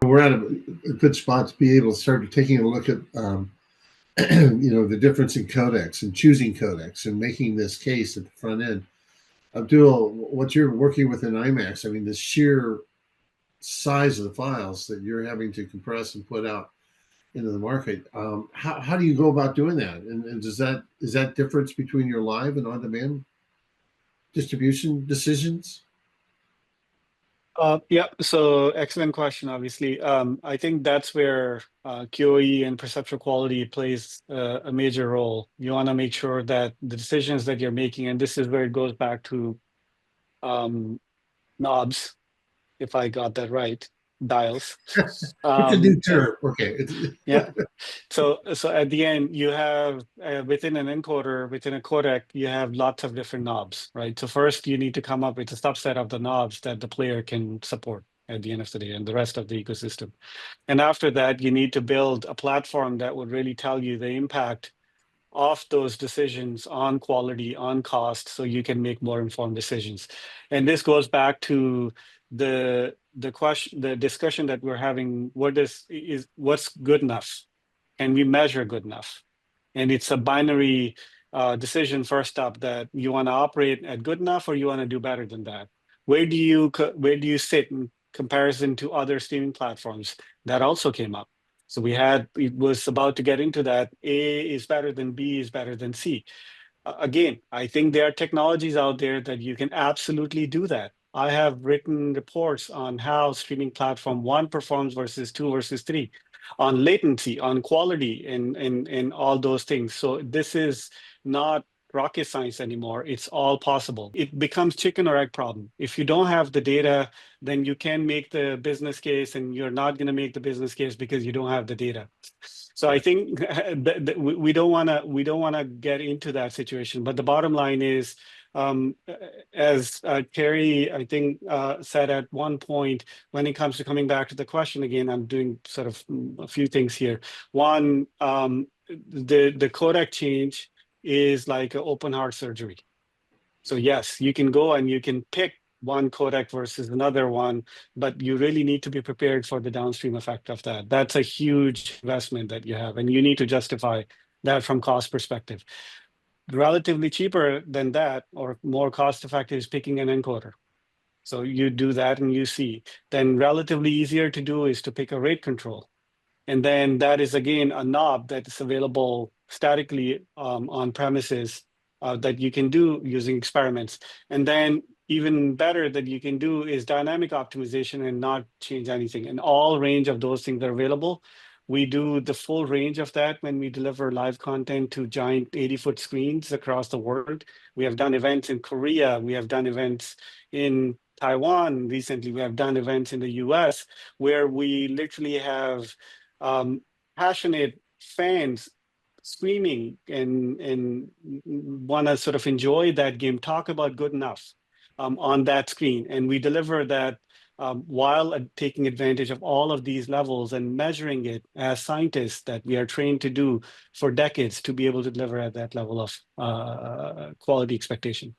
we're at a good spot to be able to start taking a look at, the difference in codecs and choosing codecs and making this case at the front end. Abdul, what you're working with in IMAX, I mean, the sheer size of the files that you're having to compress and put out into the market. How do you go about doing that? And is that difference between your live and on-demand distribution decisions? Yeah, so excellent question, obviously. I think that's where QoE and perceptual quality plays a major role. You want to make sure that the decisions that you're making, and this is where it goes back to knobs, if I got that right, dials. It's a new term. Okay. Yeah. So at the end, you have within an encoder, within a codec, you have lots of different knobs, right? So first, you need to come up with a subset of the knobs that the player can support at the end of the day and the rest of the ecosystem. And after that, you need to build a platform that would really tell you the impact of those decisions on quality, on cost, so you can make more informed decisions. And this goes back to the discussion that we're having. What's good enough? Can we measure good enough? And it's a binary decision first up, that you want to operate at good enough or you want to do better than that. Where do you sit in comparison to other streaming platforms? That also came up. So it was about to get into that. A is better than B is better than C. Again, I think there are technologies out there that you can absolutely do that. I have written reports on how streaming platform 1 performs versus 2 versus 3, on latency, on quality, and all those things. So this is not rocket science anymore. It's all possible. It becomes chicken or egg problem. If you don't have the data, then you can make the business case, and you're not going to make the business case because you don't have the data. So I think we don't want to get into that situation. But the bottom line is, as Terry, I think, said at one point, when it comes to coming back to the question again, I'm doing sort of a few things here. One, the codec change is like an open heart surgery. So yes, you can go and you can pick one codec versus another one, but you really need to be prepared for the downstream effect of that. That's a huge investment that you have, and you need to justify that from cost perspective. Relatively cheaper than that, or more cost effective, is picking an encoder. So you do that and you see. Then relatively easier to do is to pick a rate control. And then that is, again, a knob that is available statically on premises that you can do using experiments. And then even better that you can do is dynamic optimization and not change anything. And all range of those things are available. We do the full range of that when we deliver live content to giant 80-foot screens across the world. We have done events in Korea. We have done events in Taiwan recently. We have done events in the US where we literally have passionate fans screaming and want to sort of enjoy that game, talk about good enough on that screen. And we deliver that while taking advantage of all of these levels and measuring it as scientists that we are trained to do for decades to be able to deliver at that level of quality expectation.